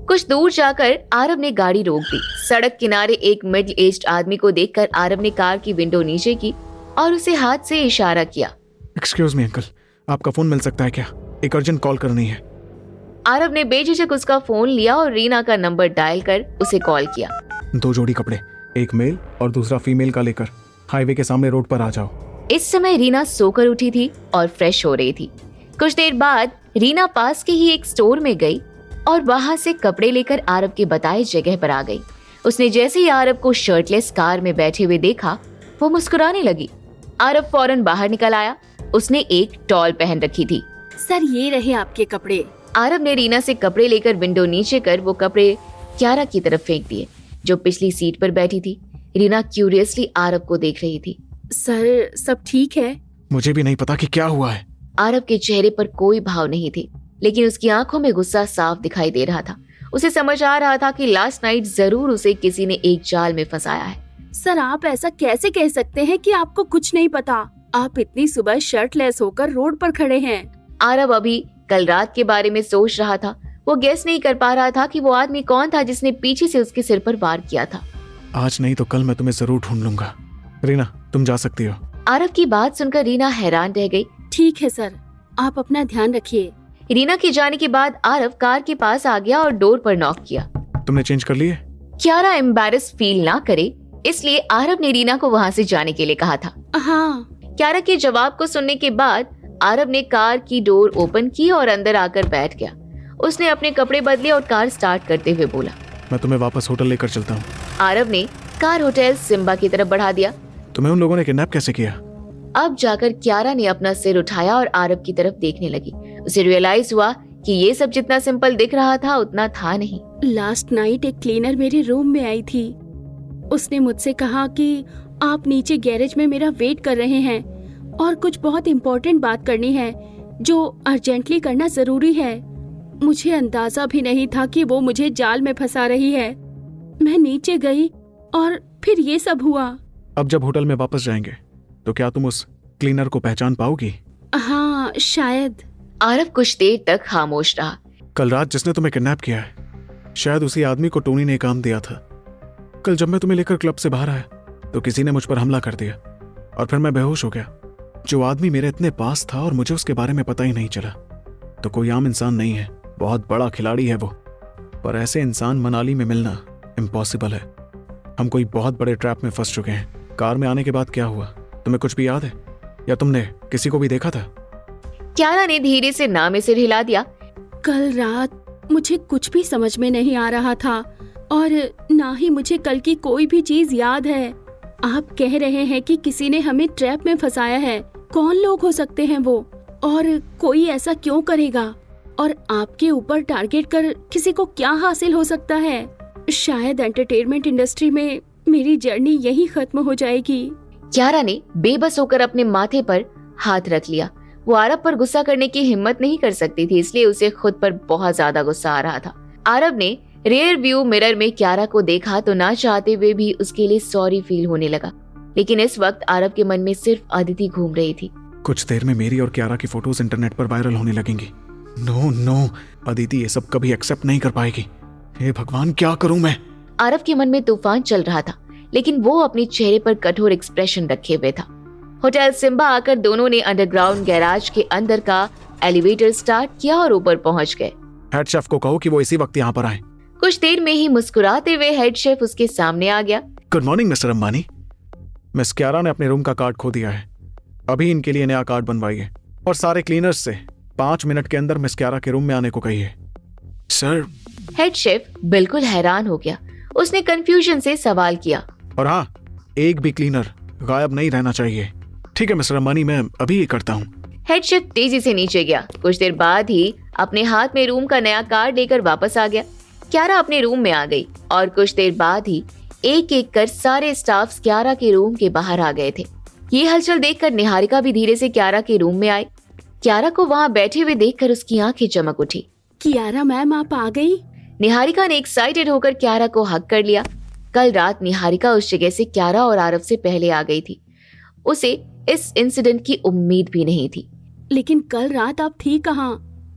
कुछ दूर जाकर आरव ने गाड़ी रोक दी। सड़क किनारे एक मिडिल एज्ड आदमी को देखकर आरव ने कार की विंडो नीचे की और उसे हाथ से इशारा किया। एक्सक्यूज मी अंकल, आपका फोन मिल सकता है क्या? एक अर्जेंट कॉल करनी है। आरव ने बेझिझक उसका फोन लिया और रीना का नंबर डायल कर उसे कॉल किया। 2 जोड़ी कपड़े, एक मेल और दूसरा फीमेल का लेकर हाईवे के सामने रोड पर आ जाओ। इस समय रीना सोकर उठी थी और फ्रेश हो रही थी। कुछ देर बाद रीना पास के ही एक स्टोर में गई और वहां से कपड़े लेकर आरव के बताए जगह पर आ गई। उसने जैसे ही आरव को शर्टलेस कार में बैठे हुए देखा, वो मुस्कुराने लगी। आरव फौरन बाहर निकल आया। उसने एक टॉल पहन रखी थी। सर, ये रहे आपके कपड़े। आरव ने रीना से कपड़े लेकर विंडो नीचे कर वो कपड़े क्यारा की तरफ फेंक दिए, जो पिछली सीट पर बैठी थी। रीना क्यूरियसली आरव को देख रही थी। सर, सब ठीक है? मुझे भी नहीं पता कि क्या हुआ है। आरव के चेहरे पर कोई भाव नहीं थी, लेकिन उसकी आंखों में गुस्सा साफ दिखाई दे रहा था। उसे समझ आ रहा था कि लास्ट नाइट जरूर उसे किसी ने एक जाल में फंसाया है। सर, आप ऐसा कैसे कह सकते हैं कि आपको कुछ नहीं पता? आप इतनी सुबह शर्टलेस होकर रोड पर खड़े हैं। आरव अभी कल रात के बारे में सोच रहा था। वो गेस नहीं कर पा रहा था कि वो आदमी कौन था जिसने पीछे से उसके सिर पर वार किया था। आज नहीं तो कल मैं तुम्हें जरूर ढूंढ लूंगा। रीना, तुम जा सकती हो। आरव की बात सुनकर रीना हैरान रह गई। ठीक है सर, आप अपना ध्यान रखिए। रीना के जाने के बाद आरव कार के पास आ गया और डोर पर नॉक किया। तुमने चेंज कर लिए? क्यारा एम्बैरेस फील ना करे, इसलिए आरव ने रीना को वहाँ से जाने के लिए कहा था। हाँ। क्यारा के जवाब को सुनने के बाद आरव ने कार की डोर ओपन की और अंदर आकर बैठ गया। उसने अपने कपड़े बदले और कार स्टार्ट करते हुए बोला, मैं तुम्हें वापस होटल लेकर चलता हूँ। आरव ने कार होटल सिम्बा की तरफ बढ़ा दिया। तुम्हें उन लोगों ने किडनैप कैसे किया? अब जाकर क्यारा ने अपना सिर उठाया और आरव की तरफ देखने लगी। उसे रियलाइज हुआ कि ये सब जितना सिंपल दिख रहा था उतना था नहीं। लास्ट नाइट एक क्लीनर मेरे रूम में आई थी। उसने मुझसे कहा कि आप नीचे गैरेज में मेरा वेट कर रहे हैं और कुछ बहुत इम्पोर्टेंट बात करनी है जो अर्जेंटली करना जरूरी है। मुझे अंदाजा भी नहीं था कि वो मुझे जाल में फंसा रही है। मैं नीचे गई और फिर ये सब हुआ। अब जब होटल में वापस जाएंगे तो क्या तुम उस क्लीनर को पहचान पाओगी? हाँ, शायद। आरव कुछ देर तक खामोश रहा। कल रात जिसने तुम्हें किडनैप किया है, शायद उसी आदमी को टोनी ने काम दिया था। कल जब मैं तुम्हें लेकर क्लब से बाहर आया तो किसी ने मुझ पर हमला कर दिया और फिर मैं बेहोश हो गया। जो आदमी मेरे इतने पास था और मुझे उसके बारे में पता ही नहीं चला, तो कोई आम इंसान नहीं है, बहुत बड़ा खिलाड़ी है वो। पर ऐसे इंसान मनाली में मिलना इम्पॉसिबल है। हम कोई बहुत बड़े ट्रैप में फंस चुके हैं। कार में आने के बाद क्या हुआ, तुम्हें कुछ भी याद है या तुमने किसी को भी देखा था? क्यारा ने धीरे से ना में सिर हिला दिया। कल रात मुझे कुछ भी समझ में नहीं आ रहा था और ना ही मुझे कल की कोई भी चीज याद है। आप कह रहे हैं कि किसी ने हमें ट्रैप में फंसाया है। कौन लोग हो सकते हैं वो, और कोई ऐसा क्यों करेगा? और आपके ऊपर टारगेट कर किसी को क्या हासिल हो सकता है? शायद एंटरटेनमेंट इंडस्ट्री में मेरी जर्नी यही खत्म हो जाएगी। क्यारा ने बेबस होकर अपने माथे पर हाथ रख लिया। वो आरव पर गुस्सा करने की हिम्मत नहीं कर सकती थी, इसलिए उसे खुद पर बहुत ज्यादा गुस्सा आ रहा था। आरव ने रियर व्यू मिरर में क्यारा को देखा तो ना चाहते हुए भी उसके लिए सॉरी फील होने लगा। लेकिन इस वक्त आरव के मन में सिर्फ अदिति घूम रही थी। कुछ देर में मेरी और क्यारा की फोटोज इंटरनेट पर वायरल होने लगेंगी। नो, अदिति ये सब कभी एक्सेप्ट नहीं कर पाएगी। हे भगवान, क्या करूं मैं? आरव के मन में तूफान चल रहा था, लेकिन वो अपने चेहरे पर कठोर एक्सप्रेशन रखे हुए था। होटल सिम्बा आकर दोनों ने अंडरग्राउंड गैराज के अंदर का एलिवेटर स्टार्ट किया और ऊपर पहुंच गए। हेड शेफ को कहो कि वो इसी वक्त यहाँ पर आए। कुछ देर में ही मुस्कुराते हुए हेड शेफ उसके सामने आ गया। Good morning mister Ambani. Miss Kiara ने अपने रूम का कार्ड खो दिया है। अभी इनके लिए नया कार्ड बनवाइए और सारे क्लीनर्स से 5 मिनट के अंदर मिस क्यारा के रूम में आने को कहिए। सर। हेड शेफ बिल्कुल हैरान हो गया। उसने कंफ्यूजन से सवाल किया। और हाँ, एक भी क्लीनर गायब नहीं रहना चाहिए। ठीक है मिस्टर अंबानी, मैं अभी ये करता हूँ। हेड शेफ तेजी से नीचे गया। कुछ देर बाद ही अपने हाथ में रूम का नया कार्ड लेकर वापस आ गया। क्यारा अपने रूम में आ गई और कुछ देर बाद ही एक एक कर सारे स्टाफ क्यारा के रूम के बाहर आ गए थे। ये हलचल देखकर निहारिका भी धीरे से क्यारा के रूम में आई। क्यारा को वहाँ बैठे हुए देखकर उसकी आंखें चमक उठी। क्यारा मैम, आप आ गई? निहारिका ने एक्साइटेड होकर क्यारा को हक कर लिया। कल रात निहारिका उस जगह से क्यारा और आरव से पहले आ गई थी। उसे इस इंसिडेंट की उम्मीद भी नहीं थी। लेकिन कल रात आप थी कहाँ?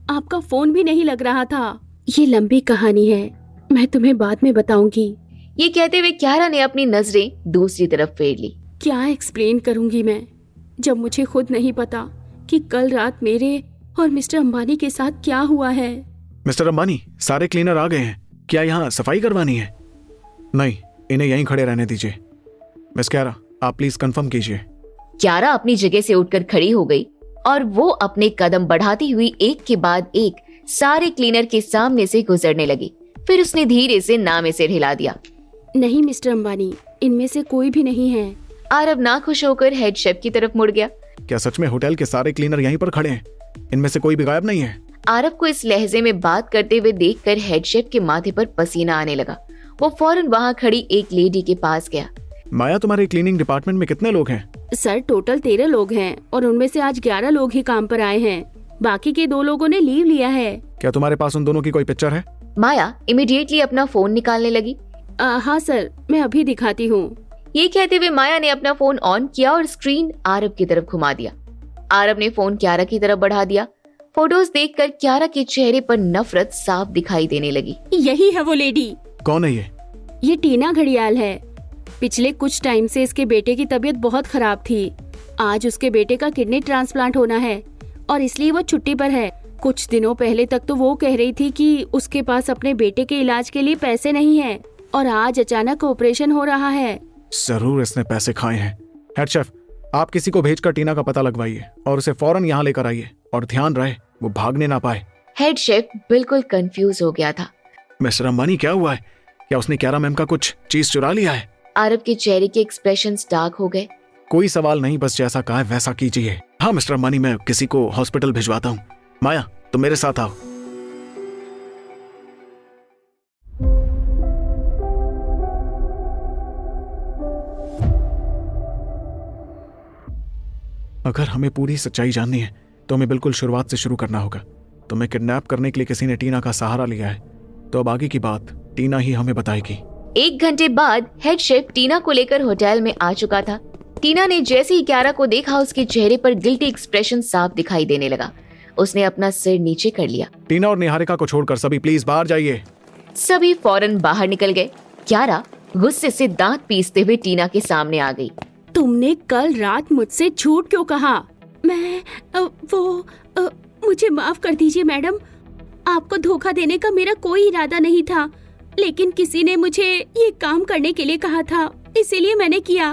आपका फोन भी नहीं लग रहा था। ये लंबी कहानी है, मैं तुम्हें बाद में बताऊंगी। ये कहते हुए क्यारा ने अपनी नजरें दूसरी तरफ फेर ली। क्या एक्सप्लेन करूंगी मैं, जब मुझे खुद नहीं पता कि कल रात मेरे और मिस्टर अंबानी के साथ क्या हुआ है। मिस्टर अंबानी, सारे क्लीनर आ गए हैं। क्या यहाँ सफाई करवानी है? नहीं, इन्हें यहीं खड़े रहने दीजिए। मिस क्यारा, आप प्लीज कंफर्म कीजिए। क्यारा अपनी जगह से उठकर खड़ी हो गई और वो अपने कदम बढ़ाती हुई एक के बाद एक सारे क्लीनर के सामने से गुजरने लगी। फिर उसने धीरे से ना में सिर हिला दिया। नहीं मिस्टर अंबानी, इनमें से कोई भी नहीं है। आरव नाखुश होकर हेड शेफ की तरफ मुड़ गया। क्या सच में होटल के सारे क्लीनर यहीं पर खड़े हैं? इनमें से कोई भी गायब नहीं है? आरव को इस लहजे में बात करते हुए देखकर हेड शेफ के माथे पर पसीना आने लगा। वो फौरन वहाँ खड़ी एक लेडी के पास गया। माया, तुम्हारे क्लीनिंग डिपार्टमेंट में कितने लोग हैं? सर, टोटल 13 लोग हैं और उनमें से आज 11 लोग ही काम पर आए हैं। बाकी के 2 लोगों ने लीव लिया है। क्या तुम्हारे पास उन दोनों की कोई पिक्चर है? माया इमीडिएटली अपना फोन निकालने लगी। हाँ सर, मैं अभी दिखाती हूँ। ये कहते हुए माया ने अपना फोन ऑन किया और स्क्रीन आरव की तरफ घुमा दिया। आरव ने फोन क्यारा की तरफ बढ़ा दिया। फोटोज देखकर क्यारा के चेहरे पर नफरत साफ दिखाई देने लगी। यही है वो लेडी। कौन है ये? ये टीना घड़ियाल है। पिछले कुछ टाइम से इसके बेटे की तबीयत बहुत खराब थी। आज उसके बेटे का किडनी ट्रांसप्लांट होना है और इसलिए वो छुट्टी पर है। कुछ दिनों पहले तक तो वो कह रही थी कि उसके पास अपने बेटे के इलाज के लिए पैसे नहीं है और आज अचानक ऑपरेशन हो रहा है। जरूर इसने पैसे खाए हैं। हेड शेफ, आप किसी को भेजकर टीना का पता लगवाइए और उसे फौरन यहाँ लेकर आइए और ध्यान रहे वो भागने ना पाए। हेड शेफ बिल्कुल कंफ्यूज हो गया था। मिस्टर अंबानी, क्या हुआ है? क्या उसने क्यारा मैम का कुछ चीज चुरा लिया है? आरव के चेहरे के एक्सप्रेशंस डार्क हो गए। कोई सवाल नहीं, बस जैसा कहा है वैसा कीजिए। हाँ मिस्टर अंबानी, मैं किसी को हॉस्पिटल भिजवाता हूँ। माया, तुम मेरे साथ आओ। अगर हमें पूरी सच्चाई जाननी है तो हमें बिल्कुल शुरुआत से शुरू करना होगा। तुम्हें किडनैप करने के लिए किसी ने टीना का सहारा लिया है, तो अब आगे की बात टीना ही हमें बताएगी। 1 घंटे बाद हेड शेफ टीना को लेकर होटल में आ चुका था। टीना ने जैसे ही क्यारा को देखा, उसके चेहरे पर गिल्टी एक्सप्रेशन साफ दिखाई देने लगा। उसने अपना सिर नीचे कर लिया। टीना और निहारिका को छोड़कर सभी प्लीज बाहर जाइए। सभी फौरन बाहर निकल गए। क्यारा गुस्से से दांत पीसते हुए टीना के सामने आ गई। तुमने कल रात मुझसे झूठ क्यों कहा? मैं मुझे माफ कर दीजिए मैडम। आपको धोखा देने का मेरा कोई इरादा नहीं था, लेकिन किसी ने मुझे ये काम करने के लिए कहा था, इसीलिए मैंने किया।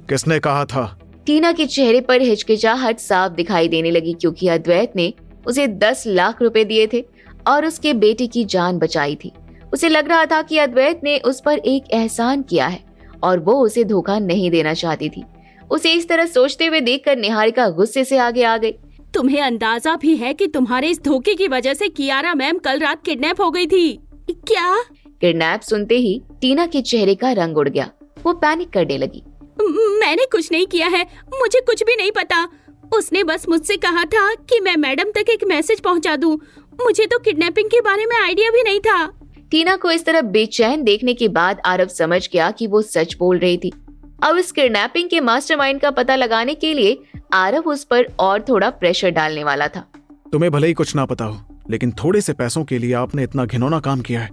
किसने कहा था? टीना के चेहरे पर हिचकिचाहट साफ दिखाई देने लगी, क्योंकि अद्वैत ने उसे 10 लाख रुपए दिए थे और उसके बेटे की जान बचाई थी। उसे लग रहा था कि अद्वैत ने उस पर एक एहसान किया है और वो उसे धोखा नहीं देना चाहती थी। उसे इस तरह सोचते हुए देखकर निहारिका गुस्से से आगे आ गई। तुम्हें अंदाजा भी है कि तुम्हारे इस धोखे की वजह से कियारा मैम कल रात किडनैप हो गई थी क्या? किडनैप सुनते ही टीना के चेहरे का रंग उड़ गया। वो पैनिक करने लगी। मैंने कुछ नहीं किया है, मुझे कुछ भी नहीं पता। उसने बस मुझसे कहा था कि मैं मैडम तक एक मैसेज पहुंचा दूं। मुझे तो किडनैपिंग के बारे में आइडिया भी नहीं था। टीना को इस तरह बेचैन देखने के बाद आरव समझ गया कि वो सच बोल रही थी। अब इस किडनैपिंग के मास्टरमाइंड का पता लगाने के लिए आरव उस पर और थोड़ा प्रेशर डालने वाला था। तुम्हें भले ही कुछ ना पता हो, लेकिन थोड़े से पैसों के लिए आपने इतना घिनौना काम किया है।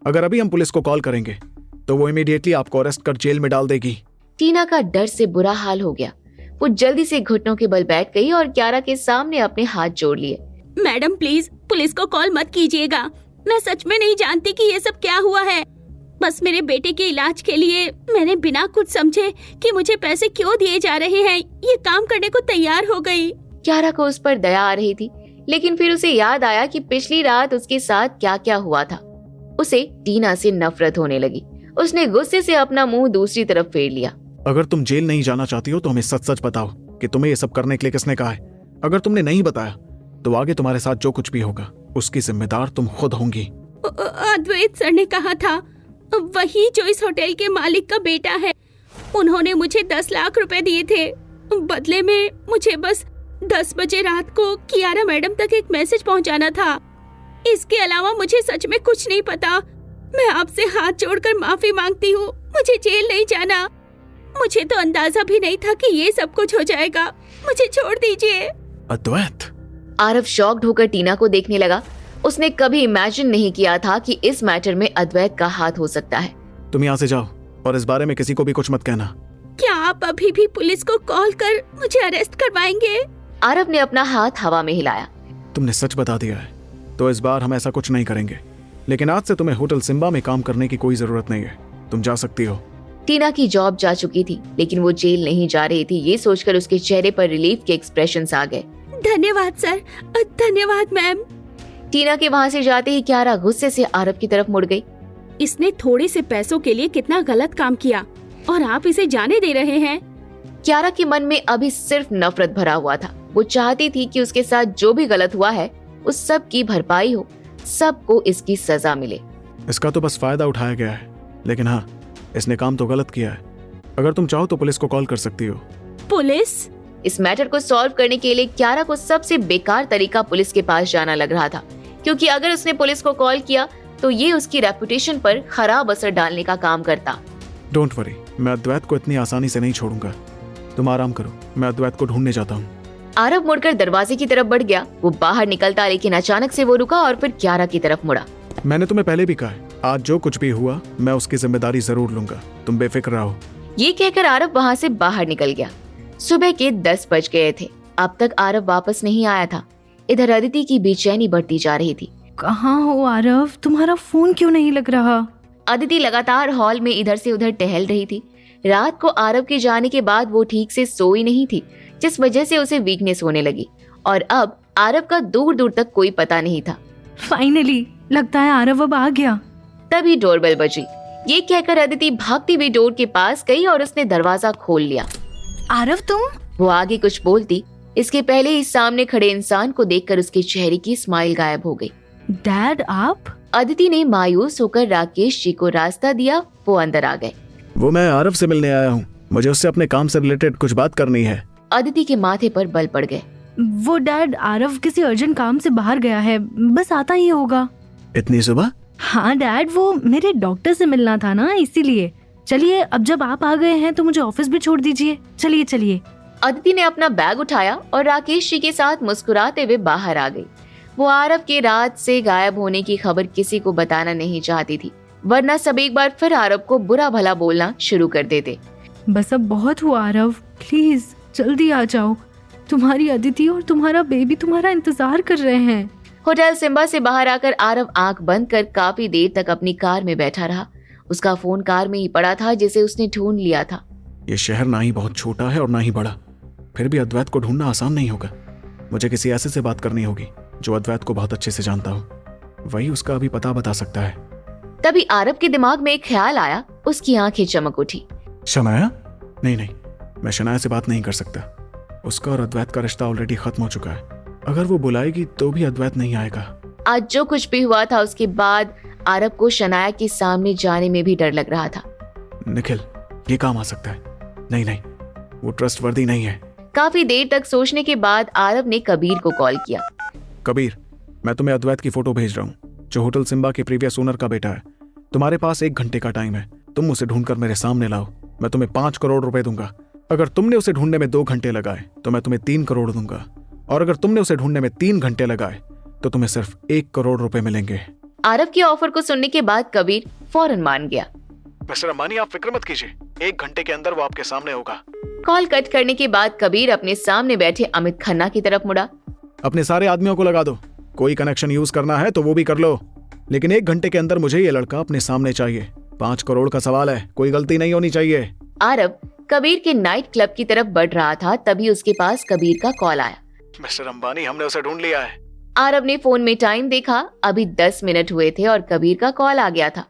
अगर अभी हम पुलिस को कॉल करेंगे तो वो इमीडिएटली आपको अरेस्ट कर जेल में डाल देगी। टीना का डर से बुरा हाल हो गया। वो जल्दी से घुटनों के बल बैठ गई और क्यारा के सामने अपने हाथ जोड़ लिए। मैडम प्लीज पुलिस को कॉल मत कीजिएगा। मैं सच में नहीं जानती कि ये सब क्या हुआ है। बस मेरे बेटे के इलाज के लिए मैंने बिना कुछ समझे कि मुझे पैसे क्यों दिए जा रहे हैं, ये काम करने को तैयार हो गई। क्यारा को उस पर दया आ रही थी, लेकिन फिर उसे याद आया कि पिछली रात उसके साथ क्या क्या हुआ था। उसे टीना से नफरत होने लगी। उसने गुस्से से अपना मुंह दूसरी तरफ फेर लिया। अगर तुम जेल नहीं जाना चाहती हो तो हमें सच सच बताओ कि तुम्हें ये सब करने के लिए किसने कहा है। अगर तुमने नहीं बताया तो आगे तुम्हारे साथ जो कुछ भी होगा उसकी जिम्मेदार तुम खुद होंगी। अद्वैत सर ने कहा था, वही जो इस होटल के मालिक का बेटा है। उन्होंने मुझे 10 लाख रुपए दिए थे। बदले में मुझे बस 10 बजे रात को कियारा मैडम तक एक मैसेज पहुंचाना था। इसके अलावा मुझे सच में कुछ नहीं पता। मैं आपसे हाथ जोड़कर माफी मांगती हूँ। मुझे जेल नहीं जाना। मुझे तो अंदाजा भी नहीं था कि ये सब कुछ हो जाएगा। मुझे छोड़ दीजिए। अद्वैत। आरव शॉक्ड होकर टीना को देखने लगा। उसने कभी इमेजिन नहीं किया था कि इस मैटर में अद्वैत का हाथ हो सकता है। तुम यहाँ से जाओ और इस बारे में किसी को भी कुछ मत कहना। क्या आप अभी भी पुलिस को कॉल कर मुझे अरेस्ट करवाएंगे? आरव ने अपना हाथ हवा में हिलाया। तुमने सच बता दिया है तो इस बार हम ऐसा कुछ नहीं करेंगे, लेकिन आज से तुम्हें होटल सिम्बा में काम करने की कोई जरूरत नहीं है। तुम जा सकती हो। टीना की जॉब जा चुकी थी, लेकिन वो जेल नहीं जा रही थी। ये सोचकर उसके चेहरे पर रिलीफ के एक्सप्रेशंस आ गए। धन्यवाद सर, धन्यवाद मैम। टीना के वहाँ से जाते ही क्यारा गुस्से से आरव की तरफ मुड़ गई। इसने थोड़े से पैसों के लिए कितना गलत काम किया और आप इसे जाने दे रहे हैं। क्यारा के मन में अभी सिर्फ नफरत भरा हुआ था। वो चाहती थी कि उसके साथ जो भी गलत हुआ है उस सब की भरपाई हो, सबको इसकी सजा मिले। इसका तो बस फायदा उठाया गया है, लेकिन हाँ, इसने काम तो गलत किया है। अगर तुम चाहो तो पुलिस को कॉल कर सकती हो। पुलिस? इस मैटर को सॉल्व करने के लिए क्यारा को सबसे बेकार तरीका पुलिस के पास जाना लग रहा था, क्योंकि अगर उसने पुलिस को कॉल किया तो ये उसकी रेपुटेशन पर खराब असर डालने का काम करता। डोंट वरी, मैं अद्वैत को इतनी आसानी से नहीं छोड़ूंगा। तुम आराम करो, मैं अद्वैत को ढूंढने जाता हूँ। आरव मुड़कर दरवाजे की तरफ बढ़ गया। वो बाहर निकलता, लेकिन अचानक से वो रुका और फिर क्यारा की तरफ मुड़ा। मैंने तुम्हें पहले भी कहा है, आज जो कुछ भी हुआ मैं उसकी जिम्मेदारी जरूर लूंगा। तुम बेफिक्र रहो। ये कहकर आरव वहाँ से बाहर निकल गया। सुबह के 10 बज गए थे। अब तक आरव वापस नहीं आया था। इधर अदिति की बेचैनी बढ़ती जा रही थी। कहाँ हो आरव? तुम्हारा फोन क्यों नहीं लग रहा? अदिति लगातार हॉल में इधर से उधर टहल रही थी। रात को आरव के जाने के बाद वो ठीक से सोई नहीं थी, जिस वजह से उसे वीकनेस होने लगी और अब आरव का दूर दूर तक कोई पता नहीं था। फाइनली लगता है आरव अब आ गया। तभी डोरबेल बजी। ये कहकर अदिति भागती हुई डोर के पास गई और उसने दरवाजा खोल लिया। आरव तुम? वो आगे कुछ बोलती, इसके पहले ही सामने खड़े इंसान को देखकर उसके चेहरे की स्माइल गायब हो गई। डैड आप? अदिति ने मायूस होकर राकेश जी को रास्ता दिया। वो अंदर आ गए। वो मैं आरव से मिलने आया हूँ, मुझे उससे अपने काम से रिलेटेड कुछ बात करनी है। अदिति के माथे पर बल पड़ गए। वो डैड, आरव किसी अर्जेंट काम से बाहर गया है, बस आता ही होगा। इतनी सुबह? हाँ डैड, वो मेरे डॉक्टर से मिलना था ना, इसीलिए। चलिए, अब जब आप आ गए हैं तो मुझे ऑफिस भी छोड़ दीजिए। चलिए चलिए। अदिति ने अपना बैग उठाया और राकेश जी के साथ मुस्कुराते हुए बाहर आ गई। वो आरव के रात से गायब होने की खबर किसी को बताना नहीं चाहती थी, वरना सब एक बार फिर आरव को बुरा भला बोलना शुरू कर देते। बस अब बहुत हुआ आरव, प्लीज जल्दी आ जाओ। तुम्हारी अदिति और तुम्हारा बेबी तुम्हारा इंतजार कर रहे हैं। होटल सिम्बा से बाहर आकर आरव आंख बंद कर काफी देर तक अपनी कार में बैठा रहा। उसका फोन कार में ही पड़ा था, जिसे उसने ढूंढ लिया था। ये शहर ना ही बहुत छोटा है और ना ही बड़ा, फिर भी अद्वैत को ढूंढना आसान नहीं होगा। मुझे किसी ऐसे से बात करनी होगी जो अद्वैत को बहुत अच्छे से जानता हो। वही उसका अभी पता बता सकता है। तभी आरव के दिमाग में एक ख्याल आया। उसकी आंखें चमक उठी। शनाया? नहीं, मैं शनाया से बात नहीं कर सकता। उसका और अद्वैत का रिश्ता ऑलरेडी खत्म हो चुका है। अगर वो बुलाएगी तो भी अद्वैत नहीं आएगा। आज जो कुछ भी हुआ था उसके बाद आरव को शनाया के सामने जाने में भी डर लग रहा था। निखिल, ये काम आ सकता है। नहीं, वो ट्रस्टवर्दी नहीं है। काफी देर तक सोचने के बाद आरव ने कबीर को कॉल किया। कबीर, मैं तुम्हें अद्वैत की फोटो भेज रहा हूँ, जो होटल सिम्बा के प्रीवियस ओनर का बेटा है। तुम्हारे पास 1 घंटे का टाइम है। तुम उसे ढूंढकर मेरे सामने लाओ। मैं तुम्हें 5 करोड़ रुपए दूंगा। अगर तुमने उसे ढूंढने में 2 घंटे लगाए तो मैं तुम्हें 3 करोड़ दूंगा, और अगर तुमने उसे ढूंढने में 3 घंटे लगाए तो तुम्हें सिर्फ 1 करोड़ रुपए मिलेंगे। आरव के ऑफर को सुनने के बाद कबीर फौरन मान गया। मिस्टर अंबानी, आप फिक्र मत कीजिए, 1 घंटे के अंदर वो आपके सामने होगा। कॉल कट करने के बाद कबीर अपने सामने बैठे अमित खन्ना की तरफ मुड़ा। अपने सारे आदमियों को लगा दो, कोई कनेक्शन यूज करना है तो वो भी कर लो, लेकिन 1 घंटे के अंदर मुझे ये लड़का अपने सामने चाहिए। 5 करोड़ का सवाल है, कोई गलती नहीं होनी चाहिए। आरव कबीर के नाइट क्लब की तरफ बढ़ रहा था, तभी उसके पास कबीर का कॉल आया। मिस्टर अंबानी, हमने उसे ढूंढ लिया है। आरव ने फोन में टाइम देखा। अभी 10 मिनट हुए थे और कबीर का कॉल आ गया था।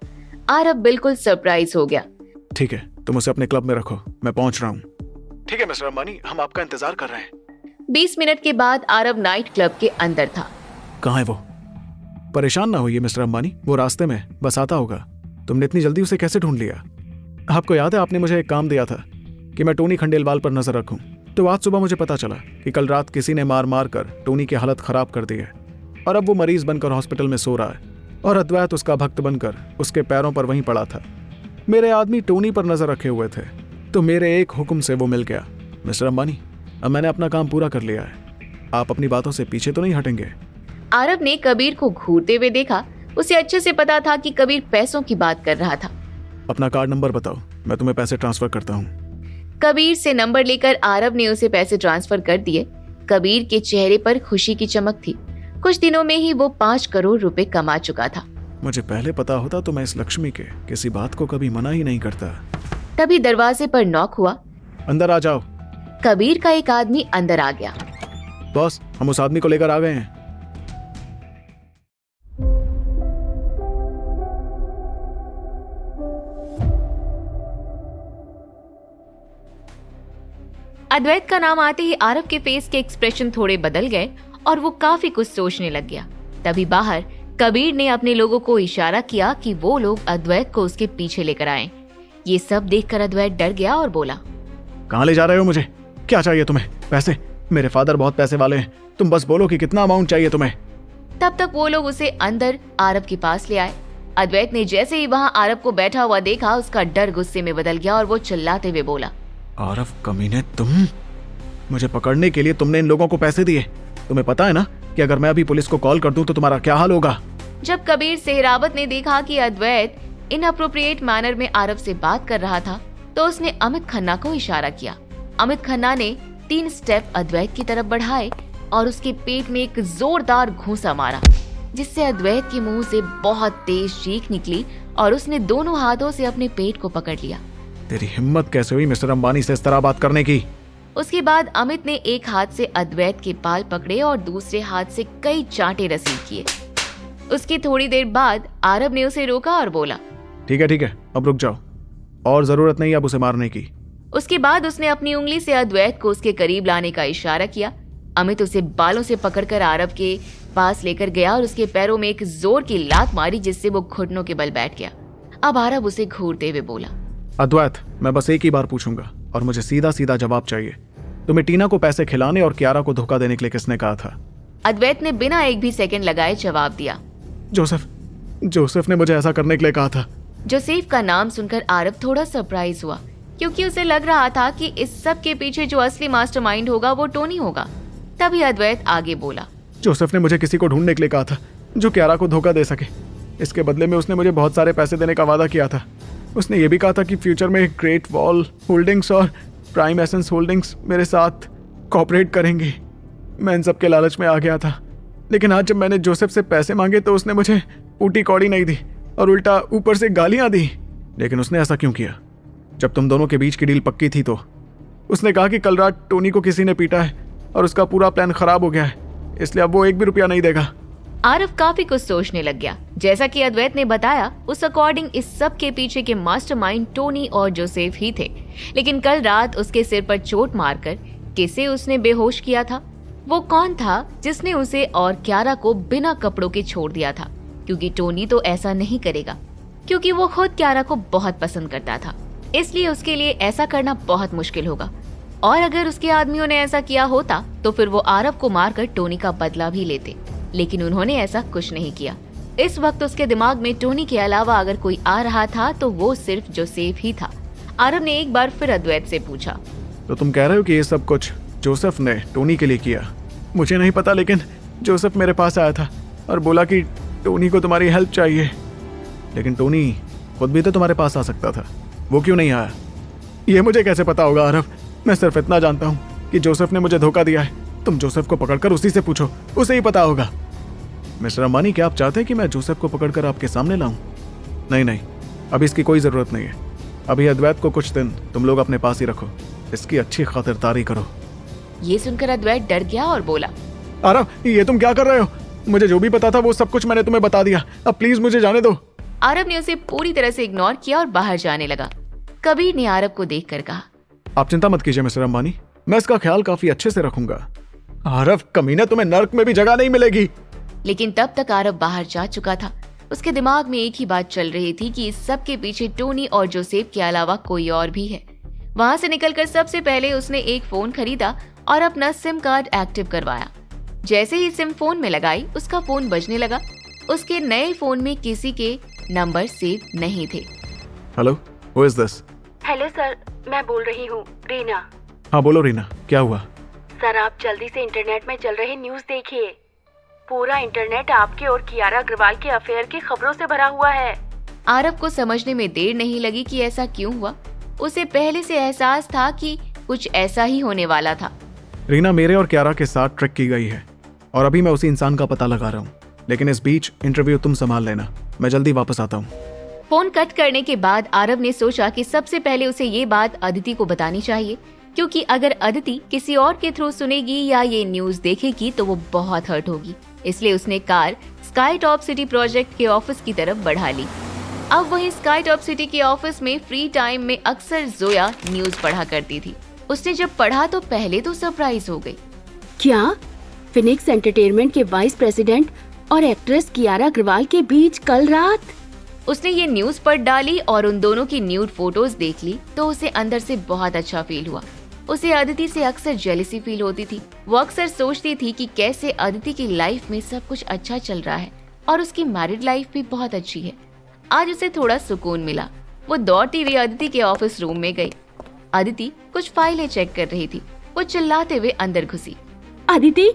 आरव बिल्कुल सरप्राइज हो गया। ठीक है, तुम उसे अपने क्लब में रखो, मैं पहुंच रहा हूँ। ठीक है मिस्टर अंबानी, हम आपका इंतजार कर रहे हैं। 20 मिनट के बाद आरव नाइट क्लब के अंदर था। कहाँ है वो? परेशान ना होइए मिस्टर अंबानी, वो रास्ते में बस आता होगा। तुमने इतनी जल्दी उसे कैसे ढूंढ लिया? आपको याद है आपने मुझे एक काम दिया था कि मैं टोनी खंडेलवाल पर नजर रखूं। तो आज सुबह मुझे पता चला कि कल रात किसी ने मार कर टोनी की हालत खराब कर दी है, और अब वो मरीज बनकर हॉस्पिटल में सो रहा है, और अद्वैत उसका भक्त बनकर उसके पैरों पर वहीं पड़ा था। मेरे आदमी टोनी पर नजर रखे हुए थे, तो मेरे एक हुक्म से वो मिल गया। मिस्टर अंबानी, अब मैंने अपना काम पूरा कर लिया है। आप अपनी बातों से पीछे तो नहीं हटेंगे? आरव ने कबीर को घूरते हुए देखा। उसे अच्छे से पता था कि कबीर पैसों की बात कर रहा था। अपना कार्ड नंबर बताओ, मैं तुम्हें पैसे ट्रांसफर करता हूँ। कबीर से नंबर लेकर आरव ने उसे पैसे ट्रांसफर कर दिए। कबीर के चेहरे पर खुशी की चमक थी। कुछ दिनों में ही वो 5 करोड़ रुपए कमा चुका था। मुझे पहले पता होता तो मैं इस लक्ष्मी के किसी बात को कभी मना ही नहीं करता। तभी दरवाजे पर नॉक हुआ। अंदर आ जाओ। कबीर का एक आदमी अंदर आ गया। बॉस, हम उस आदमी को लेकर आ गए हैं। अद्वैत का नाम आते ही आरव के फेस के एक्सप्रेशन थोड़े बदल गए और वो काफी कुछ सोचने लग गया। तभी बाहर कबीर ने अपने लोगों को इशारा किया कि वो लोग अद्वैत को उसके पीछे लेकर आए। ये सब देखकर अद्वैत डर गया और बोला, कहाँ ले जा रहे हो मुझे? क्या चाहिए तुम्हें? पैसे? मेरे फादर बहुत पैसे वाले हैं, तुम बस बोलो कि कितना अमाउंट चाहिए तुम्हें। तब तक वो लोग उसे अंदर आरव के पास ले आए। अद्वैत ने जैसे ही वहाँ आरव को बैठा हुआ देखा, उसका डर गुस्से में बदल गया और वो चिल्लाते हुए बोला, आरव कमीने, तुम मुझे पकड़ने के लिए तुमने इन लोगों को पैसे दिए। तुम्हें पता है ना कि अगर मैं अभी पुलिस को कॉल कर दूं तो तुम्हारा क्या हाल होगा। जब कबीर सेहरावत ने देखा कि अद्वैत इनअप्रोप्रिएट मैनर में आरव से बात कर रहा था तो उसने अमित खन्ना को इशारा किया। अमित खन्ना ने 3 स्टेप अद्वैत की तरफ बढ़ाए और उसके पेट में एक जोरदार घूंसा मारा, जिससे अद्वैत के मुंह से बहुत तेज चीख निकली और उसने दोनों हाथों से अपने पेट को पकड़ लिया। तेरी हिम्मत कैसे हुई मिस्टर अंबानी से इस तरह बात करने की? उसके बाद अमित ने एक हाथ से अद्वैत के बाल पकड़े और दूसरे हाथ से कई चांटे रसीद किए। उसकी थोड़ी देर बाद आरव ने उसे रोका और बोला, ठीक है, अब रुक जाओ, और जरूरत नहीं अब उसे मारने की। उसके बाद उसने अपनी उंगली से अद्वैत को उसके करीब लाने का इशारा किया। अमित उसे बालों से पकड़कर आरव के पास लेकर गया और उसके पैरों में एक जोर की लात मारी, जिससे वो घुटनों के बल बैठ गया। अब आरव उसे घूरते हुए बोला, अद्वैत, मैं बस एक ही बार पूछूंगा और मुझे सीधा सीधा जवाब चाहिए। तुम्हें टीना को पैसे खिलाने और कियारा को धोखा देने के लिए किसने कहा था? अद्वैत ने बिना एक भी सेकंड लगाए जवाब दिया, जोसेफ ने मुझे ऐसा करने के लिए कहा था। जोसेफ का नाम सुनकर आरव थोड़ा सरप्राइज हुआ, क्योंकि उसे लग रहा था कि इस सब के पीछे जो असली मास्टरमाइंड होगा वो टोनी होगा। तभी अद्वैत आगे बोला, जोसेफ ने मुझे किसी को ढूंढने के लिए कहा था जो कियारा को धोखा दे सके। इसके बदले में उसने मुझे बहुत सारे पैसे देने का वादा किया था। उसने ये भी कहा था कि फ्यूचर में ग्रेट वॉल होल्डिंग्स और प्राइम एसेंस होल्डिंग्स मेरे साथ कॉपरेट करेंगे। मैं इन सब के लालच में आ गया था, लेकिन आज जब मैंने जोसेफ से पैसे मांगे तो उसने मुझे ऊटी कौड़ी नहीं दी और उल्टा ऊपर से गालियां दी। लेकिन उसने ऐसा क्यों किया? जब तुम दोनों के बीच की डील पक्की थी तो उसने कहा कि कल रात टोनी को किसी ने पीटा है और उसका पूरा प्लान खराब हो गया है, इसलिए अब वो 1 भी रुपया नहीं देगा। आरव काफी कुछ सोचने लग गया। जैसा कि अद्वैत ने बताया, उस अकॉर्डिंग इस सब के पीछे के मास्टरमाइंड टोनी और जोसेफ ही थे। लेकिन कल रात उसके सिर पर चोट मारकर किसे उसने बेहोश किया था? वो कौन था जिसने उसे और कियारा को बिना कपड़ों के छोड़ दिया था? क्योंकि टोनी तो ऐसा नहीं करेगा, क्योंकि वो खुद कियारा को बहुत पसंद करता था, इसलिए उसके लिए ऐसा करना बहुत मुश्किल होगा। और अगर उसके आदमियों ने ऐसा किया होता तो फिर वो आरव को मारकर टोनी का बदला भी लेते, लेकिन उन्होंने ऐसा कुछ नहीं किया। इस वक्त उसके दिमाग में टोनी के अलावा अगर कोई आ रहा था तो वो सिर्फ जोसेफ ही था। आरव ने एक बार फिर अद्वैत से पूछा, तो तुम कह रहे हो कि ये सब कुछ जोसेफ ने टोनी के लिए किया? मुझे नहीं पता, लेकिन जोसेफ मेरे पास आया था और बोला कि टोनी को तुम्हारी हेल्प चाहिए। लेकिन टोनी खुद भी तो तुम्हारे पास आ सकता था, वो क्यों नहीं आया? ये मुझे कैसे पता होगा आरव? मैं सिर्फ इतना जानता हूँ कि जोसेफ ने मुझे धोखा दिया है। तुम जोसेफ को पकड़कर उसी से पूछो, उसे ही पता होगा। मिस्टर अंबानी, क्या आप चाहते हैं कि मैं जोसेफ को पकड़कर आपके सामने लाऊं? नहीं, अभी इसकी कोई जरूरत नहीं है। अभी अद्वैत को कुछ दिन तुम लोग अपने पास ही रखो, इसकी अच्छी खातिरदारी करो। ये सुनकर अद्वैत डर गया और बोला, आरव, ये तुम क्या कर रहे हो? मुझे जो भी पता था वो सब कुछ मैंने तुम्हें बता दिया, अब प्लीज मुझे जाने दो। आरव ने उसे पूरी तरह से इग्नोर किया और बाहर जाने लगा। कबीर ने आरव को देखकर कहा, आप चिंता मत कीजिए मिस्टर अंबानी, मैं इसका ख्याल काफी अच्छे से रखूंगा। आरव कमीना, तुम्हें नर्क में भी जगह नहीं मिलेगी। लेकिन तब तक आरव बाहर जा चुका था। उसके दिमाग में एक ही बात चल रही थी कि इस सब के पीछे टोनी और जोसेफ के अलावा कोई और भी है। वहां से निकलकर सबसे पहले उसने एक फोन खरीदा और अपना सिम कार्ड एक्टिव करवाया। जैसे ही सिम फोन में लगाई, उसका फोन बजने लगा। उसके नए फोन में किसी के नंबर सेव नहीं थे। Hello, who is this? Hello sir, मैं बोल रही हूँ, रीना। हाँ बोलो रीना, क्या हुआ? सर, आप जल्दी से इंटरनेट में चल रहे न्यूज़ देखिए। पूरा इंटरनेट आपके और कियारा अग्रवाल के अफेयर की खबरों से भरा हुआ है। आरव को समझने में देर नहीं लगी कि ऐसा क्यों हुआ। उसे पहले से एहसास था कि कुछ ऐसा ही होने वाला था। रीना, मेरे और क्यारा के साथ ट्रिक की गई है और अभी मैं उसी इंसान का पता लगा रहा हूँ, लेकिन इस बीच इंटरव्यू तुम संभाल लेना, मैं जल्दी वापस आता हूँ। फोन कट करने के बाद आरव ने सोचा कि सबसे पहले उसे ये बात अदिति को बतानी चाहिए, क्योंकि अगर अदिति किसी और के थ्रू सुनेगी या ये न्यूज देखेगी तो वो बहुत हर्ट होगी। इसलिए उसने car sky top city project के ऑफिस की तरफ बढ़ा ली। अब वहीं स्काई टॉप सिटी के ऑफिस में फ्री टाइम में अक्सर जोया न्यूज पढ़ा करती थी। उसने जब पढ़ा तो पहले तो सरप्राइज हो गई। क्या फिनिक्स एंटरटेनमेंट के वाइस प्रेसिडेंट और एक्ट्रेस कियारा अग्रवाल के बीच कल रात? उसने ये न्यूज पढ़ डाली और उन दोनों की न्यूड फोटोज देख ली तो उसे अंदर से बहुत अच्छा फील हुआ। उसे अदिति से अक्सर जेलसी फील होती थी। वो अक्सर सोचती थी कि कैसे अदिति की लाइफ में सब कुछ अच्छा चल रहा है और उसकी मैरिड लाइफ भी बहुत अच्छी है। आज उसे थोड़ा सुकून मिला। वो दौड़ती हुई अदिति के ऑफिस रूम में गई। अदिति कुछ फाइलें चेक कर रही थी। वो चिल्लाते हुए अंदर घुसी। अदिति,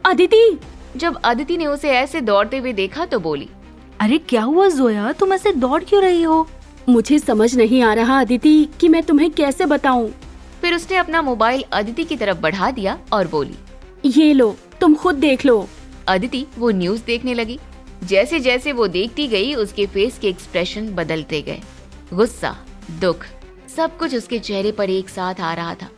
अदिति! जब अदिति ने उसे ऐसे दौड़ते हुए देखा तो बोली, अरे क्या हुआ जोया, तुम ऐसे दौड़ क्यों रही हो? मुझे समझ नहीं आ रहा अदिति कि मैं तुम्हें कैसे बताऊं। फिर उसने अपना मोबाइल अदिति की तरफ बढ़ा दिया और बोली, ये लो, तुम खुद देख लो। अदिति वो न्यूज देखने लगी। जैसे जैसे वो देखती गई उसके फेस के एक्सप्रेशन बदलते गए। गुस्सा, दुख, सब कुछ उसके चेहरे पर एक साथ आ रहा था।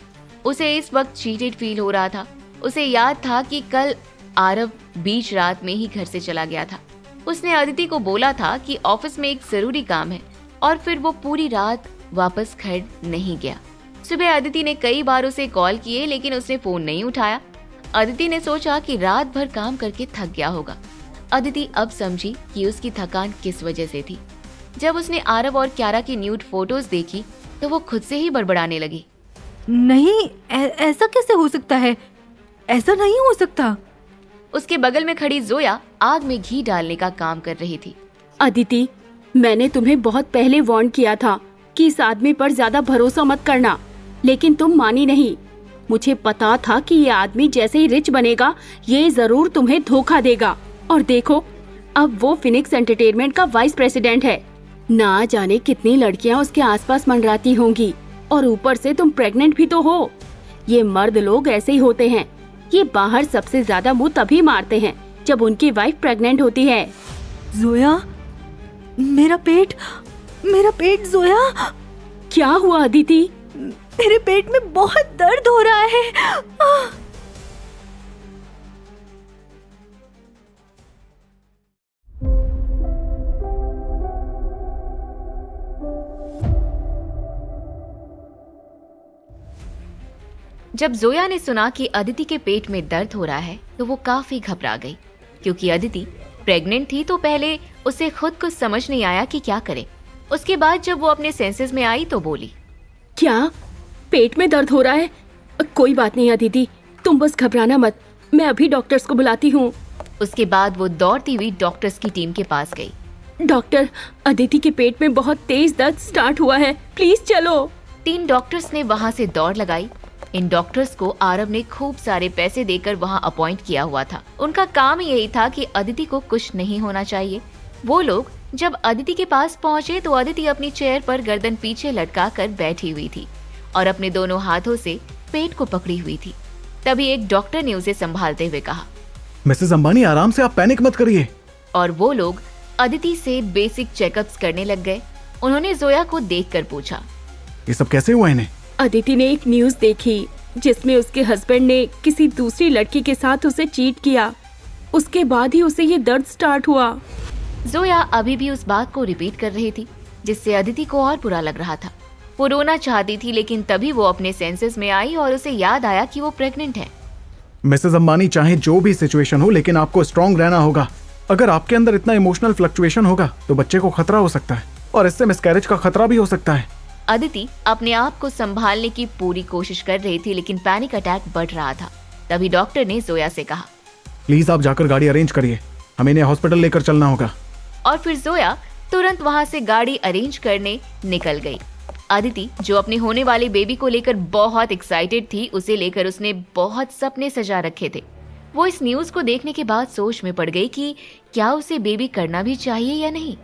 उसे इस वक्त चीटेड फील हो रहा था। उसे याद था कि कल आरव बीच रात में ही घर से चला गया था। उसने अदिति को बोला था कि ऑफिस में एक जरूरी काम है और फिर वो पूरी रात वापस घर नहीं गया। सुबह अदिति ने कई बार उसे कॉल किए लेकिन उसने फोन नहीं उठाया। अदिति ने सोचा कि रात भर काम करके थक गया होगा। अदिति अब समझी कि उसकी थकान किस वजह से थी। जब उसने आरव और क्यारा की न्यूड फोटोज देखी तो वो खुद से ही बड़बड़ाने लगी। नहीं, ऐसा कैसे हो सकता है? ऐसा नहीं हो सकता। उसके बगल में खड़ी जोया आग में घी डालने का काम कर रही थी। अदिति, मैंने तुम्हें बहुत पहले वार्न किया था कि इस आदमी पर ज्यादा भरोसा मत करना, लेकिन तुम मानी नहीं। मुझे पता था कि ये आदमी जैसे ही रिच बनेगा ये जरूर तुम्हें धोखा देगा। और देखो, अब वो फिनिक्स एंटरटेनमेंट का वाइस प्रेसिडेंट है। ना जाने कितनी लड़कियां उसके आसपास मंडराती होंगी और ऊपर से तुम प्रेग्नेंट भी तो हो। ये मर्द लोग ऐसे ही होते हैं। ये बाहर सबसे ज्यादा मुंह तभी मारते हैं जब उनकी वाइफ प्रेग्नेंट होती है। जोया, मेरा पेट जोया। क्या हुआ अदिति? मेरे पेट में बहुत दर्द हो रहा है। जब जोया ने सुना कि अदिति के पेट में दर्द हो रहा है तो वो काफी घबरा गई, क्योंकि अदिति प्रेग्नेंट थी तो पहले उसे खुद कुछ समझ नहीं आया कि क्या करे। उसके बाद जब वो अपने सेंसेस में आई तो बोली, क्या पेट में दर्द हो रहा है? कोई बात नहीं अदिति, तुम बस घबराना मत, मैं अभी डॉक्टर्स को बुलाती हूँ। उसके बाद वो दौड़ती हुई डॉक्टर्स की टीम के पास गई। डॉक्टर, अदिति के पेट में बहुत तेज दर्द स्टार्ट हुआ है, प्लीज चलो। 3 डॉक्टर्स ने वहाँ से दौड़ लगाई। इन डॉक्टर्स को आरव ने खूब सारे पैसे देकर वहाँ अपॉइंट किया हुआ था। उनका काम यही था कि अदिति को कुछ नहीं होना चाहिए। वो लोग जब अदिति के पास पहुँचे तो अदिति अपनी चेयर पर गर्दन पीछे लटका कर बैठी हुई थी और अपने दोनों हाथों से पेट को पकड़ी हुई थी। तभी एक डॉक्टर ने उसे संभालते हुए कहा, मिसेस अंबानी, आराम से, आप पैनिक मत करिए। और वो लोग अदिति से बेसिक चेकअप्स करने लग गए। उन्होंने जोया को देखकर पूछा, ये सब कैसे हुआ इन्हें? अदिति ने एक न्यूज देखी जिसमें उसके हस्बैंड ने किसी दूसरी लड़की के साथ उसे चीट किया। उसके बाद ही उसे ये दर्द स्टार्ट हुआ। जोया अभी भी उस बात को रिपीट कर रही थी, जिससे अदिति को और बुरा लग रहा था। वो रोना चाहती थी लेकिन तभी वो अपने सेंसेस में आई और उसे याद आया कि वो प्रेग्नेंट है। मिसेस अंबानी, चाहे जो भी सिचुएशन हो लेकिन आपको स्ट्रांग रहना होगा। अगर आपके अंदर इतना इमोशनल फ्लक्चुएशन होगा तो बच्चे को खतरा हो सकता है और इससे मिसकैरेज का खतरा भी हो सकता है। अदिति अपने आप को संभालने की पूरी कोशिश कर रही थी लेकिन पैनिक अटैक बढ़ रहा था। तभी डॉक्टर ने जोया से कहा, प्लीज आप जाकर गाड़ी अरेंज करिए, हमें इन्हें हॉस्पिटल लेकर चलना होगा। और फिर जोया तुरंत वहां से गाड़ी अरेंज करने निकल गई। अदिति जो अपने होने वाले बेबी को लेकर बहुत एक्साइटेड थी, उसे लेकर उसने बहुत सपने सजा रखे थे। वो इस न्यूज को देखने के बाद सोच में पड़ गई कि क्या उसे बेबी करना भी चाहिए या नहीं।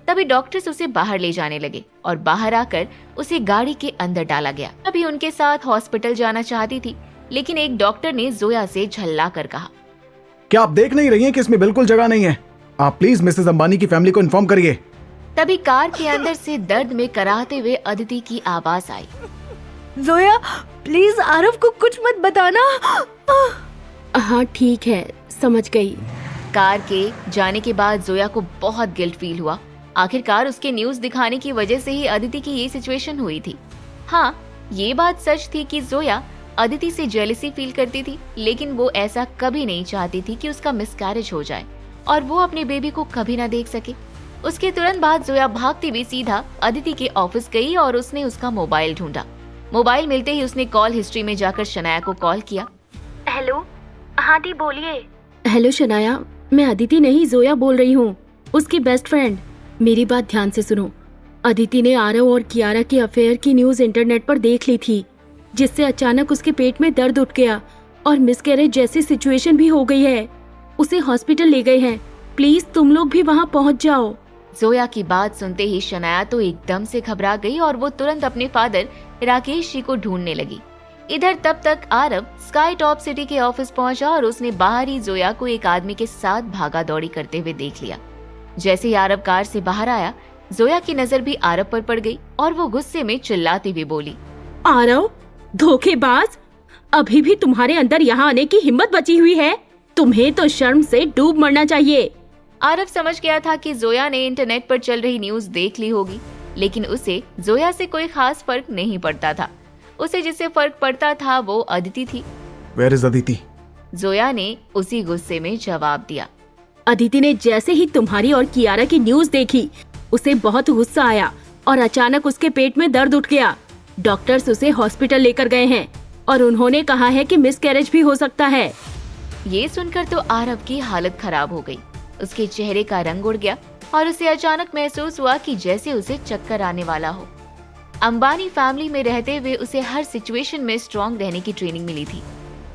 तभी डॉक्टर्स उसे बाहर ले जाने लगे और बाहर आकर उसे गाड़ी के अंदर डाला गया। अभी उनके साथ हॉस्पिटल जाना चाहती थी, लेकिन एक डॉक्टर ने जोया से झल्ला कर कहा, क्या आप देख नहीं रही हैं कि इसमें बिल्कुल जगह नहीं है? आप प्लीज मिसेस अंबानी की फैमिली को इन्फॉर्म करिए। तभी कार के अंदर से दर्द में कराहते हुए अदिति की आवाज आई, जोया प्लीज आरव को कुछ मत बताना। हाँ ठीक है, समझ गई। कार के जाने के बाद जोया को बहुत गिल्ट फील हुआ। आखिरकार उसके न्यूज दिखाने की वजह से ही अदिति की ये सिचुएशन हुई थी। हाँ, ये बात सच थी कि जोया अदिति से जेलसी फील करती थी, लेकिन वो ऐसा कभी नहीं चाहती थी कि उसका मिसकैरेज हो जाए और वो अपने बेबी को कभी ना देख सके। उसके तुरंत बाद जोया भागती हुई सीधा अदिति के ऑफिस गई और उसने उसका मोबाइल ढूंढा। मोबाइल मिलते ही उसने कॉल हिस्ट्री में जाकर शनाया को कॉल किया। हेलो, हाँ दी बोलिए। हेलो शनाया, मैं अदिति नहीं जोया बोल रही हूँ, उसकी बेस्ट फ्रेंड। मेरी बात ध्यान से सुनो। अदिति ने आरव और कियारा के अफेयर की न्यूज इंटरनेट पर देख ली थी, जिससे अचानक उसके पेट में दर्द उठ गया और मिसकैरेज जैसी सिचुएशन भी हो गई है। उसे हॉस्पिटल ले गए हैं, प्लीज तुम लोग भी वहाँ पहुँच जाओ। जोया की बात सुनते ही शनाया तो एकदम से घबरा गई और वो तुरंत अपने फादर राकेश जी को ढूंढने लगी। इधर तब तक आरव स्काई टॉप सिटी के ऑफिस पहुंचा और उसने बाहर ही जोया को एक आदमी के साथ भागा दौड़ी करते हुए देख लिया। जैसे ही आरव कार से बाहर आया, जोया की नजर भी आरव पर पड़ गई और वो गुस्से में चिल्लाती हुई बोली, आरव धोखेबाज, अभी भी तुम्हारे अंदर यहाँ आने की हिम्मत बची हुई है? तुम्हें तो शर्म से डूब मरना चाहिए। आरव समझ गया था कि जोया ने इंटरनेट पर चल रही न्यूज देख ली होगी, लेकिन उसे जोया से कोई खास फर्क नहीं पड़ता था। उसे जिससे फर्क पड़ता था वो अदिति थी। Where is Aditi? जोया ने उसी गुस्से में जवाब दिया। अदिति ने जैसे ही तुम्हारी और कियारा की न्यूज देखी, उसे बहुत गुस्सा आया और अचानक उसके पेट में दर्द उठ गया। डॉक्टर्स उसे हॉस्पिटल लेकर गए हैं और उन्होंने कहा है कि मिसकैरेज भी हो सकता है। ये सुनकर तो आरव की हालत खराब हो गई। उसके चेहरे का रंग उड़ गया और उसे अचानक महसूस हुआ कि जैसे उसे चक्कर आने वाला हो। अंबानी फैमिली में रहते हुए उसे हर सिचुएशन में स्ट्रांग रहने की ट्रेनिंग मिली थी,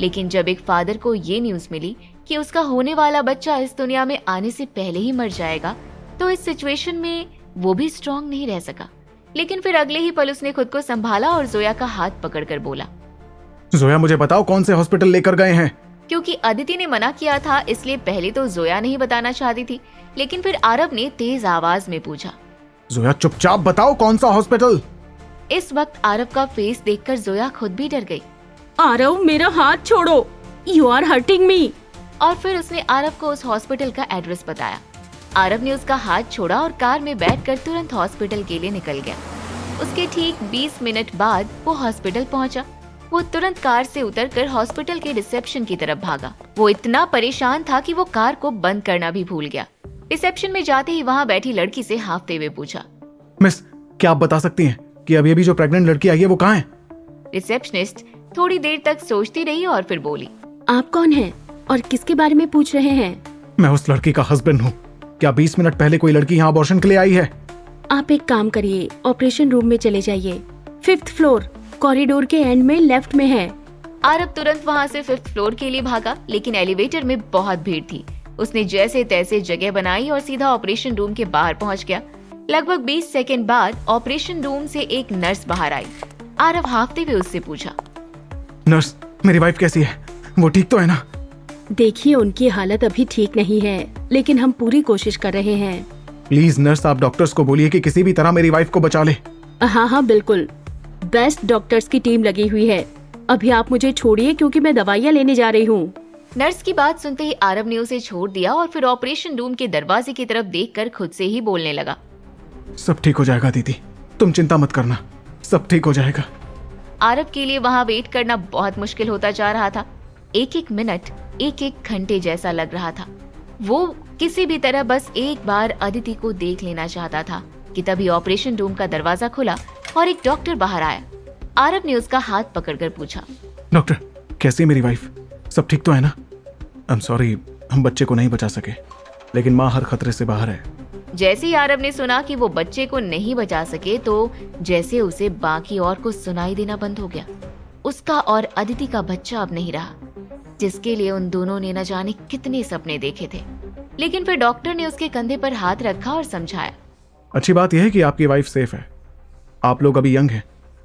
लेकिन जब एक फादर को ये न्यूज मिली कि उसका होने वाला बच्चा इस दुनिया में आने से पहले ही मर जाएगा, तो इस सिचुएशन में वो भी स्ट्रांग नहीं रह सका। लेकिन फिर अगले ही पल उसने खुद को संभाला और जोया का हाथ पकड़कर बोला, जोया मुझे बताओ कौन से हॉस्पिटल लेकर गए हैं? क्योंकि अदिति ने मना किया था, इसलिए पहले तो जोया नहीं बताना चाहती थी, लेकिन फिर आरव ने तेज आवाज में पूछा, जोया चुपचाप बताओ कौन सा हॉस्पिटल? इस वक्त आरव का फेस देखकर जोया खुद भी डर गई। आरव मेरा हाथ छोड़ो, यू आर हर्टिंग मी। और फिर उसने आरव को उस हॉस्पिटल का एड्रेस बताया। आरव ने उसका हाथ छोड़ा और कार में बैठकर तुरंत हॉस्पिटल के लिए निकल गया। उसके ठीक 20 मिनट बाद वो हॉस्पिटल पहुंचा। वो तुरंत कार से उतरकर हॉस्पिटल के रिसेप्शन की तरफ भागा। वो इतना परेशान था कि वो कार को बंद करना भी भूल गया। रिसेप्शन में जाते ही वहाँ बैठी लड़की से हांफते हुए पूछा, मिस, क्या आप बता सकती हैं कि अभी जो प्रेग्नेंट लड़की आई है वो कहाँ है? रिसेप्शनिस्ट थोड़ी देर तक सोचती रही और फिर बोली, आप कौन हैं और किसके बारे में पूछ रहे हैं? मैं उस लड़की का हस्बैंड हूँ। क्या 20 मिनट पहले कोई लड़की यहाँ अबॉर्शन के लिए आई है? आप एक काम करिए, ऑपरेशन रूम में चले जाइए, 5th फ्लोर, कॉरिडोर के एंड में लेफ्ट में है। आरव तुरंत वहाँ से 5th फ्लोर के लिए भागा, लेकिन एलिवेटर में बहुत भीड़ थी। उसने जैसे तैसे जगह बनाई और सीधा ऑपरेशन रूम के बाहर पहुँच गया। लगभग 20 सेकंड बाद ऑपरेशन रूम से एक नर्स बाहर आई। आरव हांफते हुए उससे पूछा, नर्स, मेरी वाइफ कैसी है? वो ठीक तो है ना? देखिए, उनकी हालत अभी ठीक नहीं है, लेकिन हम पूरी कोशिश कर रहे हैं। प्लीज नर्स, आप डॉक्टर्स को बोलिए कि किसी भी तरह मेरी वाइफ को बचा ले। हाँ बिल्कुल, बेस्ट डॉक्टर्स की टीम लगी हुई है। अभी आप मुझे छोड़िए क्योंकि मैं दवाइयाँ लेने जा रही हूँ। नर्स की बात सुनते ही आरव ने उसे छोड़ दिया और फिर ऑपरेशन रूम के दरवाजे की तरफ देखकर खुद से ही बोलने लगा, सब ठीक हो जाएगा दीदी, तुम चिंता मत करना, सब ठीक हो जाएगा। आरव के लिए वहाँ वेट करना बहुत मुश्किल होता जा रहा था। एक एक मिनट एक एक घंटे जैसा लग रहा था। वो किसी भी तरह बस एक बार अदिति को देख लेना चाहता था कि तभी ऑपरेशन रूम का दरवाजा खुला और एक डॉक्टर बाहर आया। आरव ने उसका हाथ पकड़कर पूछा, डॉक्टर, कैसी है मेरी वाइफ? सब ठीक तो है ना? आई एम सॉरी, हम बच्चे को नहीं बचा सके, लेकिन माँ हर खतरे से बाहर है। जैसे ही आरव ने सुना कि वो बच्चे को नहीं बचा सके, तो जैसे उसे बाकी और कुछ सुनाई देना बंद हो गया। उसका और अदिति का बच्चा अब नहीं रहा। जिसके लिए उन दोनों ने न जाने कितने सपने देखे थे। लेकिन फिर डॉक्टर ने उसके कंधे पर हाथ रखा और समझाया। अच्छी बात यह है कि आपकी वाइफ सेफ है। आप लोग अभी यंग हैं,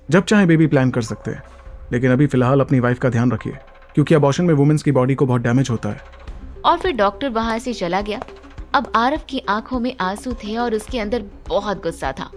जब चाहे बेबी प्लान कर सकते हैं, लेकिन अभी फिलहाल अपनी वाइफ का ध्यान रखिए, क्योंकि अबॉर्शन में वुमेन्स की बॉडी को बहुत डैमेज होता है। और फिर डॉक्टर वहां से चला गया। अब आरव की आंखों में आंसू थे और उसके अंदर बहुत गुस्सा था।